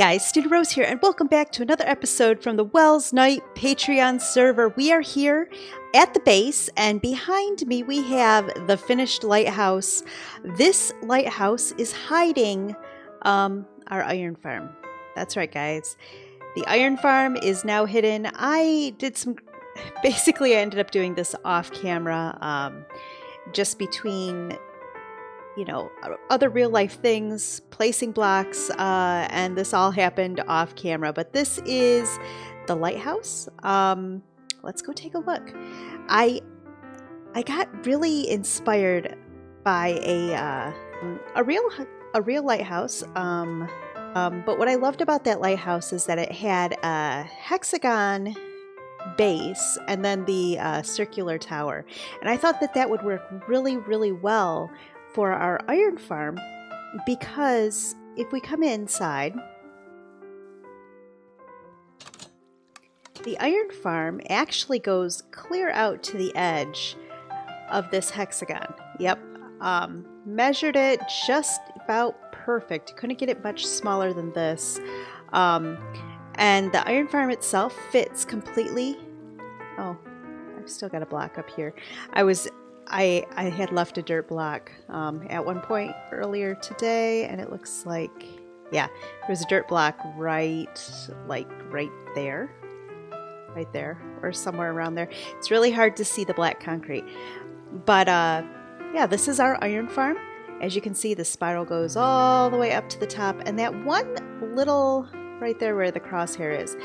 guys, StinaRose here, and welcome back to another episode from the Welsknight Patron Server. We are here at the base, and behind me we have the finished lighthouse. This lighthouse is hiding our iron farm. That's right, guys. The iron farm is now hidden. Basically I ended up doing this off camera, just between other real life things, placing blocks, and this all happened off camera. But this is the lighthouse. Let's go take a look. I got really inspired by a real lighthouse. But what I loved about that lighthouse is that it had a hexagon base and then the circular tower, and I thought that would work really, really well for our iron farm, because if we come inside, the iron farm actually goes clear out to the edge of this hexagon. Yep, measured it just about perfect. Couldn't get it much smaller than this. And the iron farm itself fits completely. Oh, I've still got a block up here. I had left a dirt block at one point earlier today, and it looks like, yeah, there's a dirt block right there, or somewhere around there. It's really hard to see the black concrete, but yeah, this is our iron farm. As you can see, the spiral goes all the way up to the top, and that one little right there where the crosshair is,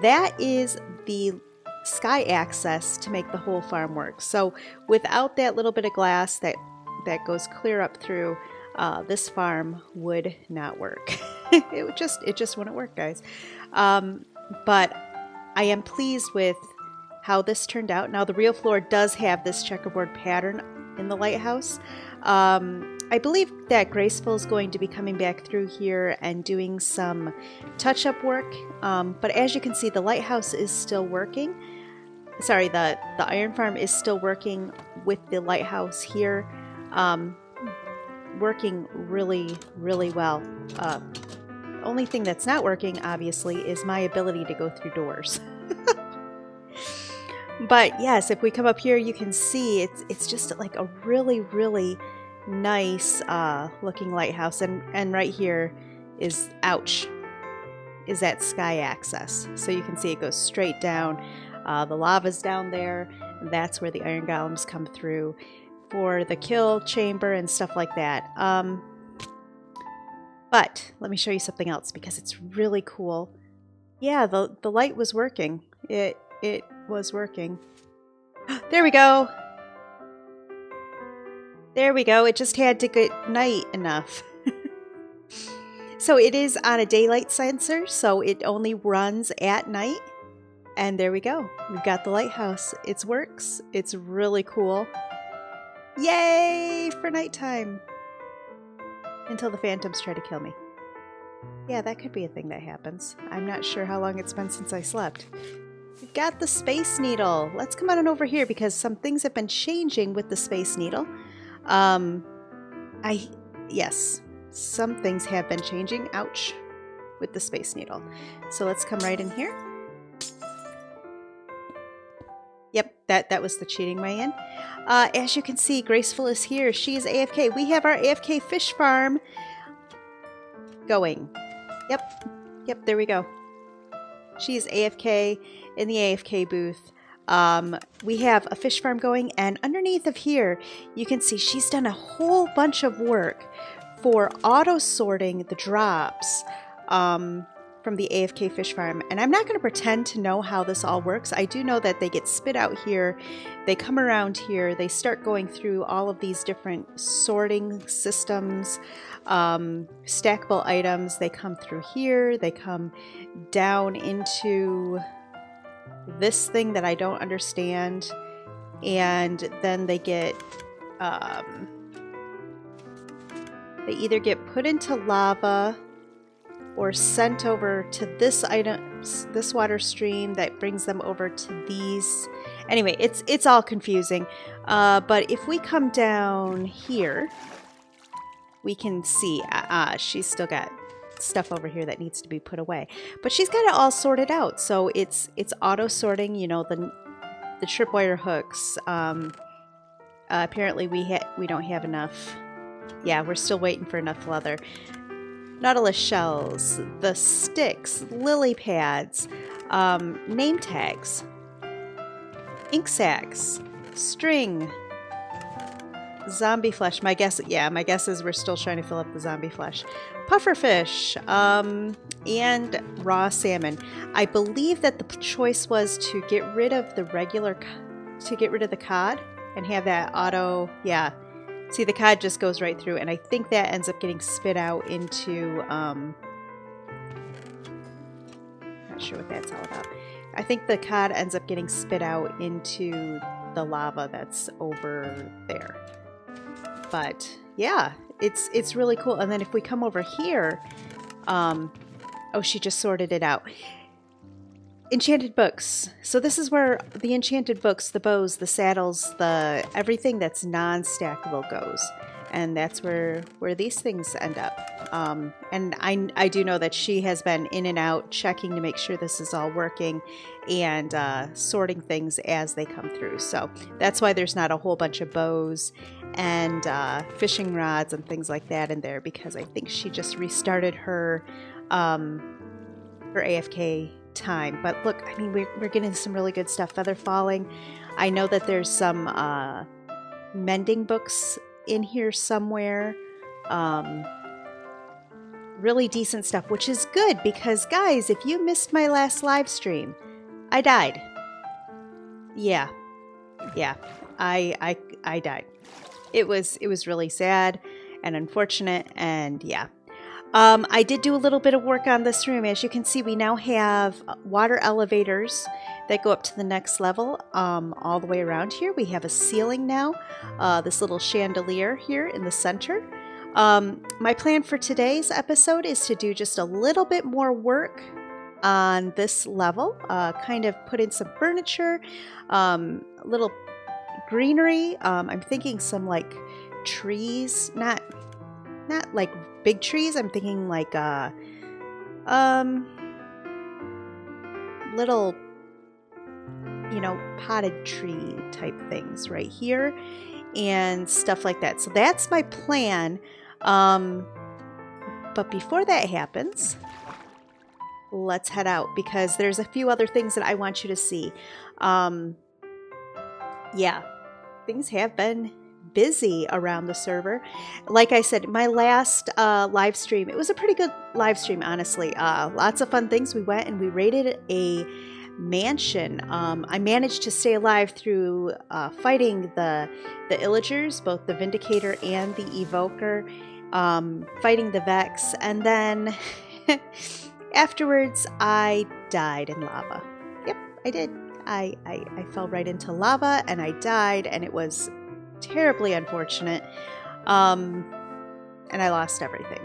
that is the sky access to make the whole farm work. So without that little bit of glass that goes clear up through, this farm would not work. it just wouldn't work, guys. But I am pleased with how this turned out. Now the real floor does have this checkerboard pattern in the lighthouse. I believe that Graceful is going to be coming back through here and doing some touch-up work. But as you can see, the lighthouse is still working. Sorry, the iron farm is still working with the lighthouse here. Working really, really well. Only thing that's not working, obviously, is my ability to go through doors. But yes, if we come up here, you can see it's just like a really, really nice looking lighthouse. And right here is, ouch, is that sky access. So you can see it goes straight down. The lava's down there, and that's where the iron golems come through for the kill chamber and stuff like that. But let me show you something else, because it's really cool. Yeah, the light was working. It was working. There we go. There we go. It just had to get night enough. So it is on a daylight sensor, so it only runs at night. And there we go. We've got the lighthouse. It works. It's really cool. Yay for nighttime. Until the phantoms try to kill me. Yeah, that could be a thing that happens. I'm not sure how long it's been since I slept. We've got the Space Needle. Let's come on over here, because some things have been changing with the Space Needle. Yes, some things have been changing. Ouch. With the Space Needle. So let's come right in here. Yep, that was the cheating way in. As you can see, Graceful is here. She is AFK. We have our AFK fish farm going. Yep, there we go. She is AFK in the AFK booth. We have a fish farm going, and underneath of here, you can see she's done a whole bunch of work for auto-sorting the drops from the AFK fish farm. And I'm not going to pretend to know how this all works. I do know that they get spit out here, they come around here, they start going through all of these different sorting systems, stackable items. They come through here, they come down into this thing that I don't understand, and then they get they either get put into lava or sent over to this water stream that brings them over to these. Anyway, it's all confusing. But if we come down here, we can see she's still got stuff over here that needs to be put away. But she's got it all sorted out. So it's auto sorting, you know, the tripwire hooks. Apparently we don't have enough. Yeah, we're still waiting for enough leather. Nautilus shells, the sticks, lily pads, name tags, ink sacs, string, zombie flesh. My guess is we're still trying to fill up the zombie flesh. Pufferfish, and raw salmon. I believe that the choice was to get rid of the cod and have that auto, yeah. See, the cod just goes right through, and I think that ends up getting spit out into, not sure what that's all about. I think the cod ends up getting spit out into the lava that's over there. But yeah, it's really cool. And then if we come over here, oh, she just sorted it out. Enchanted books. So this is where the enchanted books, the bows, the saddles, the everything that's non-stackable goes. And that's where these things end up. And I do know that she has been in and out checking to make sure this is all working and sorting things as they come through. So that's why there's not a whole bunch of bows and fishing rods and things like that in there, because I think she just restarted her AFK time. But look, I mean, we're getting some really good stuff. Feather falling. I know that there's some mending books in here somewhere. Really decent stuff, which is good because, guys, if you missed my last live stream, I died. Yeah, I died. It was really sad and unfortunate, and yeah. I did do a little bit of work on this room. As you can see, we now have water elevators that go up to the next level all the way around here. We have a ceiling now, this little chandelier here in the center. My plan for today's episode is to do just a little bit more work on this level, kind of put in some furniture, little greenery. I'm thinking some like trees, not like big trees. I'm thinking like little, you know, potted tree type things right here and stuff like that. So that's my plan. But before that happens, let's head out because there's a few other things that I want you to see. Yeah, things have been busy around the server. Like I said, my last live stream, it was a pretty good live stream, honestly. Lots of fun things. We went and we raided a mansion. I managed to stay alive through fighting the Illagers, both the Vindicator and the Evoker, fighting the Vex, and then afterwards I died in lava. Yep, I did. I fell right into lava and I died, and it was terribly unfortunate, and I lost everything.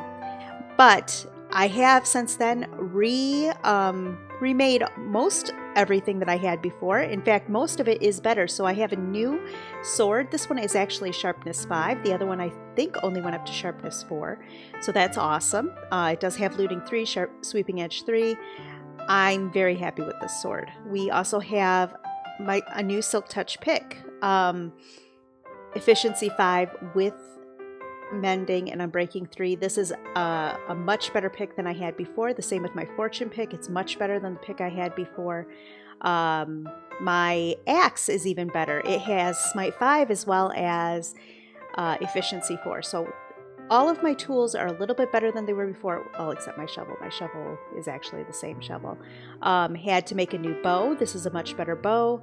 But I have since then remade most everything that I had before. In fact, most of it is better. So I have a new sword. This one is actually sharpness 5. The other one I think only went up to sharpness 4. So that's awesome. It does have looting 3, sweeping edge 3. I'm very happy with this sword. We also have a new silk touch pick. Efficiency 5 with mending and unbreaking 3. This is a much better pick than I had before. The same with my fortune pick. It's much better than the pick I had before. My axe is even better. It has smite 5 as well as efficiency 4. So all of my tools are a little bit better than they were before, well, except my shovel. My shovel is actually the same shovel. Had to make a new bow. This is a much better bow.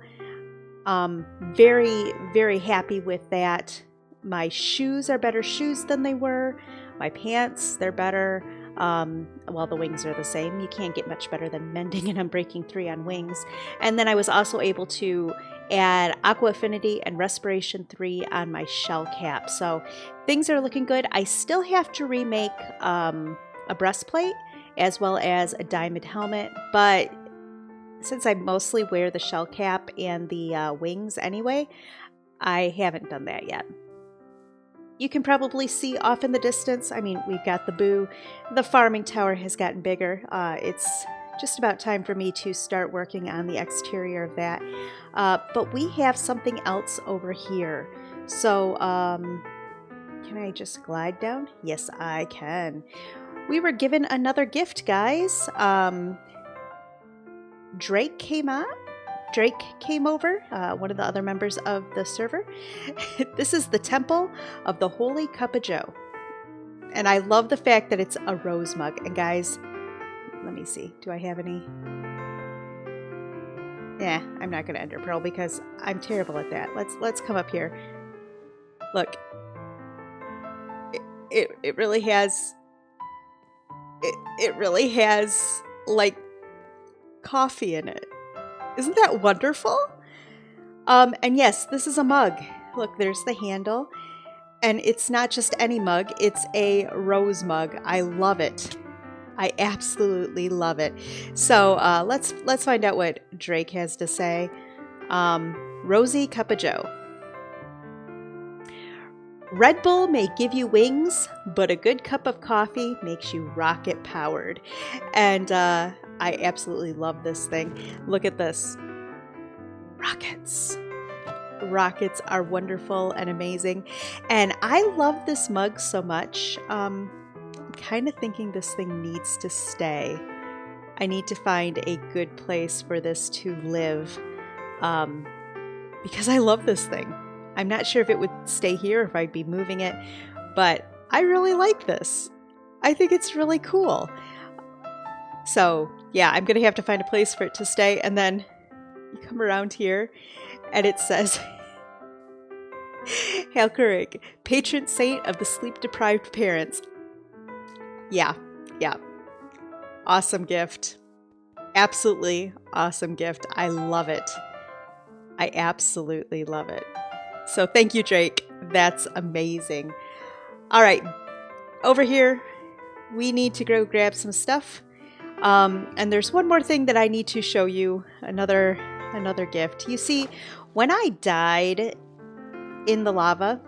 Very, very happy with that. My shoes are better shoes than they were. My pants, they're better. Well, the wings are the same. You can't get much better than mending and unbreaking 3 on wings. And then I was also able to add Aqua Affinity and Respiration 3 on my shell cap. So things are looking good. I still have to remake a breastplate as well as a diamond helmet, but since I mostly wear the shell cap and the wings anyway, I haven't done that yet. you can probably see off in the distance. I mean, we've got the boo. The farming tower has gotten bigger. It's just about time for me to start working on the exterior of that. But we have something else over here. So, can I just glide down? Yes, I can. We were given another gift, guys. Drake came over, one of the other members of the server. This is the Temple of the Holy Cup of Joe. And I love the fact that it's a rose mug. And guys, let me see. Do I have any? Yeah, I'm not going to ender pearl because I'm terrible at that. Let's come up here. Look. It really has... It really has, like, coffee in it. Isn't that wonderful? And yes, this is a mug. Look, there's the handle. And it's not just any mug, it's a rose mug. I love it. I absolutely love it. So let's find out what Drake has to say. Rosy Cup of Joe. Red Bull may give you wings, but a good cup of coffee makes you rocket powered. And I absolutely love this thing. Look at this. Rockets. Rockets are wonderful and amazing. And I love this mug so much. I'm kind of thinking this thing needs to stay. I need to find a good place for this to live because I love this thing. I'm not sure if it would stay here, if I'd be moving it, but I really like this. I think it's really cool. So yeah, I'm going to have to find a place for it to stay. And then you come around here and it says, Hail Keurig, patron saint of the sleep-deprived parents. Yeah. Awesome gift. Absolutely awesome gift. I love it. I absolutely love it. So thank you, Drake. That's amazing. All right, over here, we need to go grab some stuff. And there's one more thing that I need to show you, another gift. You see, when I died in the lava,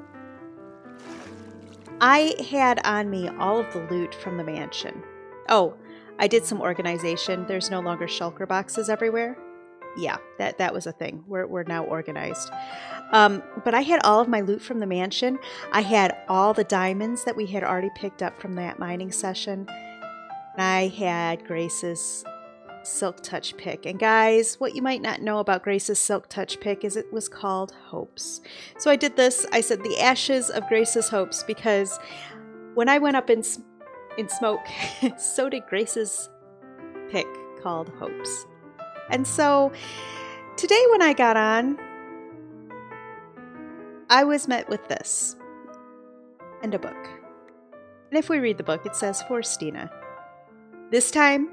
I had on me all of the loot from the mansion. Oh, I did some organization. There's no longer shulker boxes everywhere. Yeah, that was a thing. We're now organized. But I had all of my loot from the mansion. I had all the diamonds that we had already picked up from that mining session. And I had Grace's Silk Touch pick. And guys, what you might not know about Grace's Silk Touch pick is it was called Hopes. So I did this. I said the ashes of Grace's Hopes because when I went up in smoke, so did Grace's pick called Hopes. And so today when I got on, I was met with this and a book. And if we read the book, it says, for Stina, this time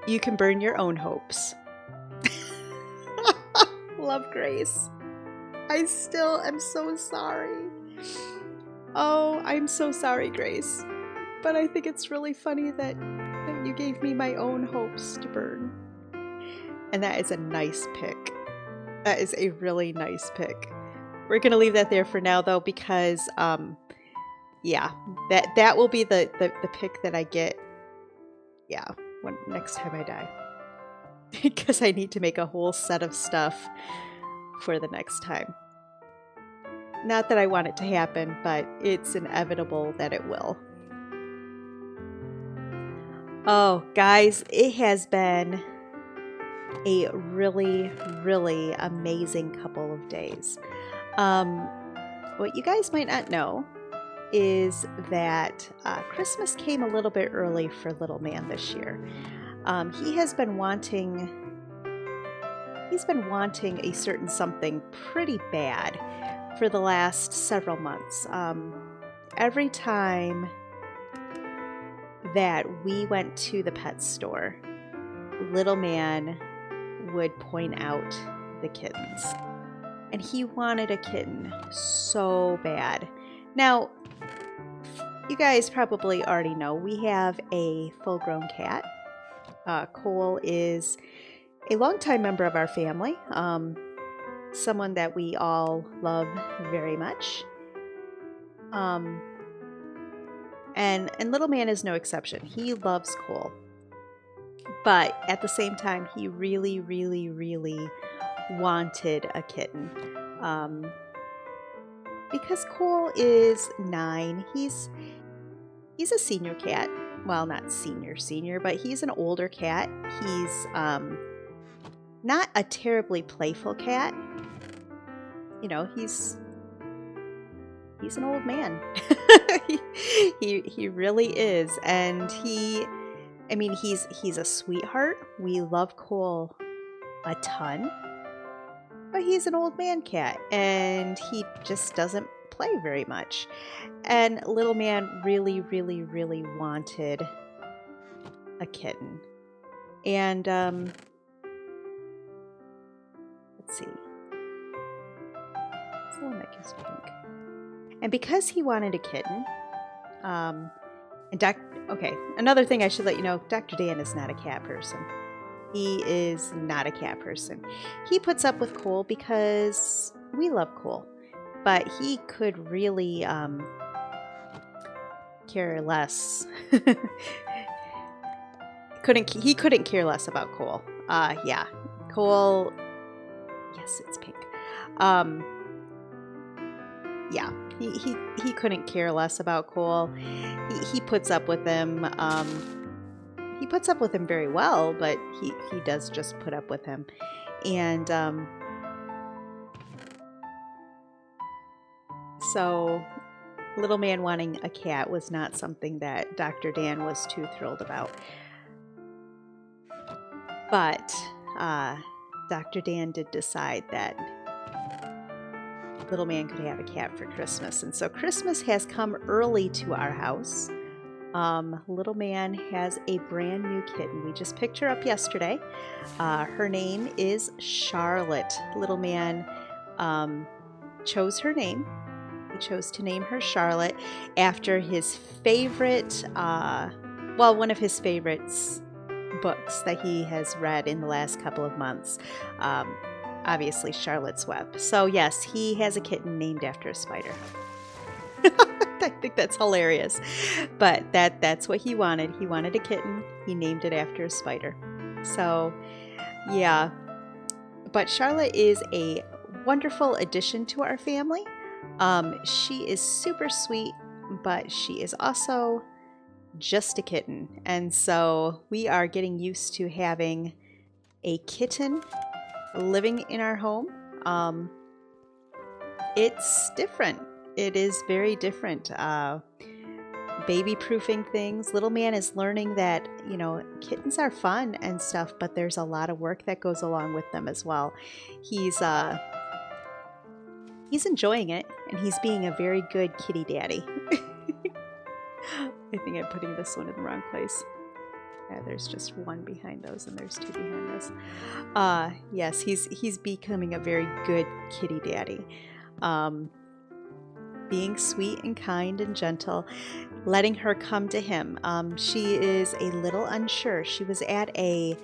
you can burn your own hopes. Love, Grace. I still am so sorry. Oh, I'm so sorry, Grace. But I think it's really funny that you gave me my own hopes to burn. And that is a nice pick. That is a really nice pick. We're going to leave that there for now, though, because, yeah, that will be the pick that I get, yeah, next time I die. Because I need to make a whole set of stuff for the next time. Not that I want it to happen, but it's inevitable that it will. Oh, guys, it has been a really, really amazing couple of days. What you guys might not know is that Christmas came a little bit early for little man this year. He has been wanting a certain something pretty bad for the last several months. Every time that we went to the pet store, little man would point out the kittens. And he wanted a kitten so bad. Now, you guys probably already know we have a full-grown cat. Cole is a longtime member of our family, someone that we all love very much. And little man is no exception. He loves Cole. But at the same time, he really, really, really wanted a kitten. Because Cole is 9. He's a senior cat. Well, not senior, but he's an older cat. He's not a terribly playful cat. You know, he's an old man. he really is. And he's a sweetheart. We love Cole a ton. But he's an old man cat, and he just doesn't play very much. And little man really, really, really wanted a kitten. And let's see. It's the one that gives pink. And because he wanted a kitten, okay, another thing I should let you know, Dr. Dan is not a cat person. He is not a cat person. He puts up with Cole because we love Cole, but he could really care less. He couldn't care less about Cole. Yeah, Cole. Yes, it's pink. Yeah, he couldn't care less about Cole. He puts up with him. He puts up with him very well, but he does just put up with him. And so little man wanting a cat was not something that Dr. Dan was too thrilled about. But Dr. Dan did decide that little man could have a cat for Christmas. And so Christmas has come early to our house. Little man has a brand new kitten. We just picked her up yesterday. Her name is Charlotte. Little man chose her name. He chose to name her Charlotte after his favorite, one of his favorites books that he has read in the last couple of months. Obviously, Charlotte's Web. So yes, he has a kitten named after a spider. I think that's hilarious. But that's what he wanted. He wanted a kitten. He named it after a spider. So, yeah. But Charlotte is a wonderful addition to our family. She is super sweet, but she is also just a kitten. And so we are getting used to having a kitten living in our home. It's different. It is very different. Baby-proofing things. Little man is learning that, you know, kittens are fun and stuff, but there's a lot of work that goes along with them as well. He's enjoying it, and he's being a very good kitty daddy. I think I'm putting this one in the wrong place. Yeah, there's just one behind those, and there's 2 behind this. Yes, he's becoming a very good kitty daddy. Being sweet and kind and gentle, letting her come to him. She is a little unsure. She's a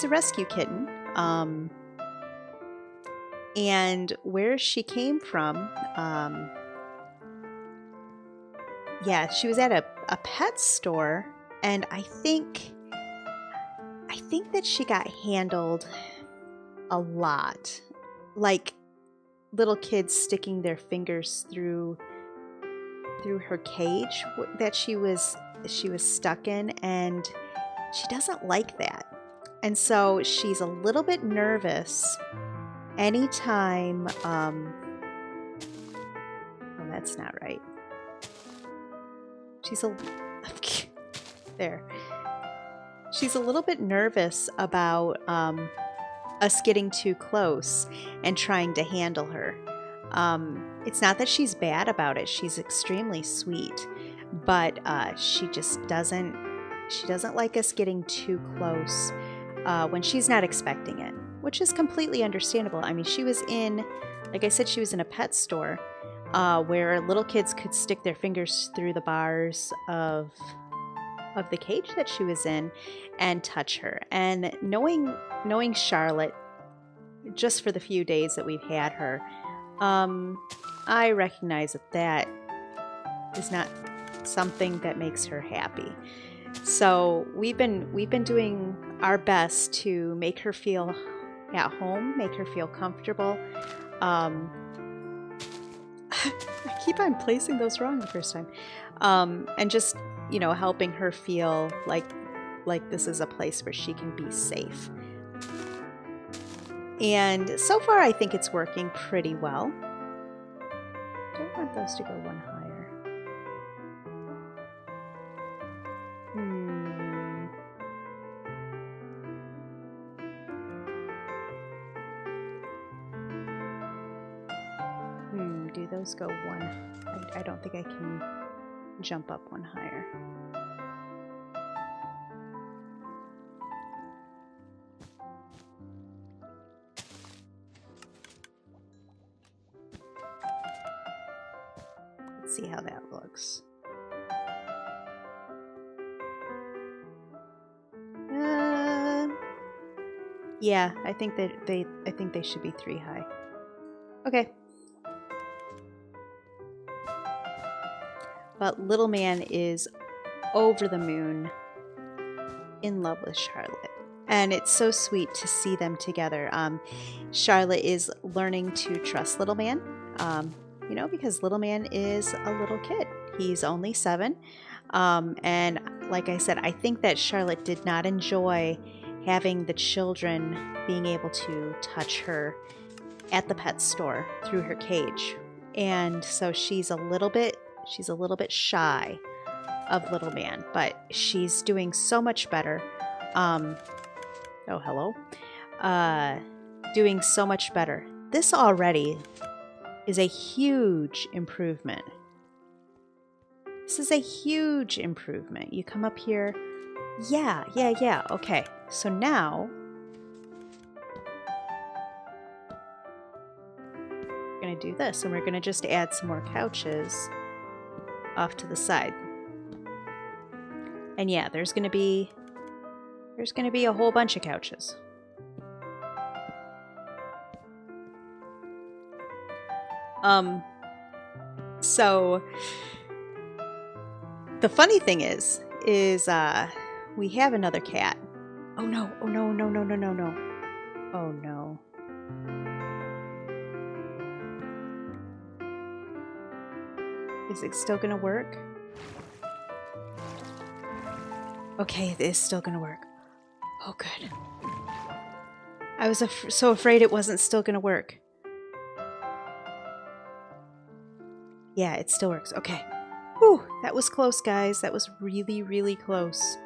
rescue kitten. And where she came from, yeah, she was at a pet store, and I think that she got handled a lot. Like little kids sticking their fingers through her cage that she was stuck in, and she doesn't like that. And so she's a little bit nervous anytime oh, that's not right. She's a little bit nervous about us getting too close and trying to handle her. It's not that she's bad about it. She's extremely sweet, but she just doesn't like us getting too close when she's not expecting it, which is completely understandable. I mean, like I said, she was in a pet store where little kids could stick their fingers through the bars of the cage that she was in and touch her. And knowing Charlotte, just for the few days that we've had her, I recognize that is not something that makes her happy. So we've been doing our best to make her feel at home, make her feel comfortable. I keep on placing those wrong the first time. And just, you know, helping her feel like this is a place where she can be safe. And so far, I think it's working pretty well. Don't want those to go one higher. Do those go one? I don't think I can jump up one higher. Let's see how that looks. Yeah, I think they should be 3 high. Okay. But little man is over the moon, in love with Charlotte. And it's so sweet to see them together. Charlotte is learning to trust little man, you know, because little man is a little kid. He's only 7. And like I said, I think that Charlotte did not enjoy having the children being able to touch her at the pet store through her cage. And so she's a little bit shy of little man, but she's doing so much better. Oh, hello. Doing so much better. This already is a huge improvement. This is a huge improvement. You come up here. Yeah. Okay. So now we're going to do this, and we're going to just add some more couches off to the side. And yeah, there's going to be a whole bunch of couches. So the funny thing is we have another cat. Oh no. Oh no. Is it still gonna work? Okay, it is still gonna work. Oh, good. I was so afraid it wasn't still gonna work. Yeah, it still works. Okay. Whew, that was close, guys. That was really, really close.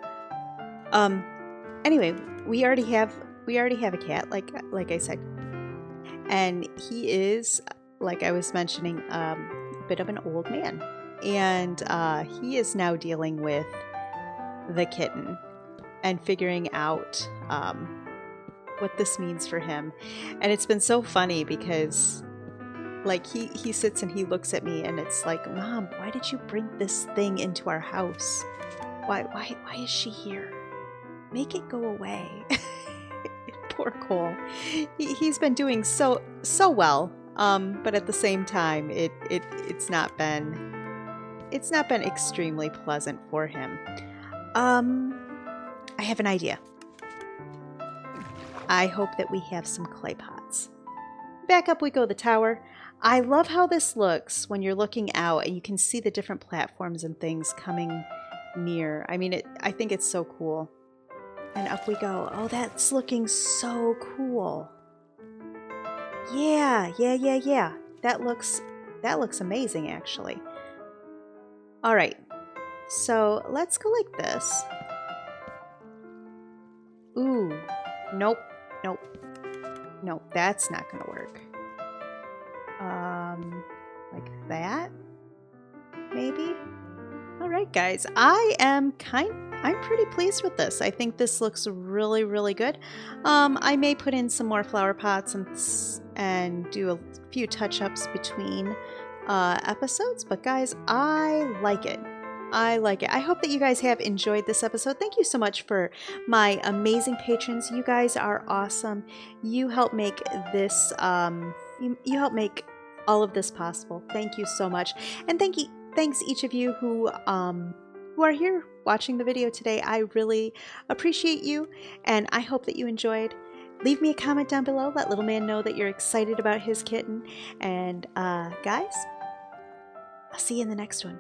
Anyway, we already have a cat, like I said, and he is, like I was mentioning, a bit of an old man, and he is now dealing with the kitten and figuring out what this means for him. And it's been so funny because, like, he sits and he looks at me and it's like, Mom, why did you bring this thing into our house? Why is she here? Make it go away. Poor Cole. He's been doing so well, but at the same time, it's not been extremely pleasant for him. I have an idea. I hope that we have some clay pots. Back up we go, the tower. I love how this looks when you're looking out and you can see the different platforms and things coming near. I mean, I think it's so cool. And up we go. Oh, that's looking so cool. Yeah. That looks amazing, actually. All right. So let's go like this. Ooh. Nope. That's not gonna work. Like that? Maybe? Alright, guys. I'm pretty pleased with this. I think this looks really, really good. I may put in some more flower pots and do a few touch-ups between episodes, but guys, I like it. I hope that you guys have enjoyed this episode. Thank you so much for my amazing patrons. You guys are awesome. You help make this, you help make all of this possible. Thank you so much. And thank thanks each of you who are here watching the video today. I really appreciate you, and I hope that you enjoyed. Leave me a comment down below. Let little man know that you're excited about his kitten. And guys, I'll see you in the next one.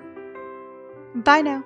Bye now.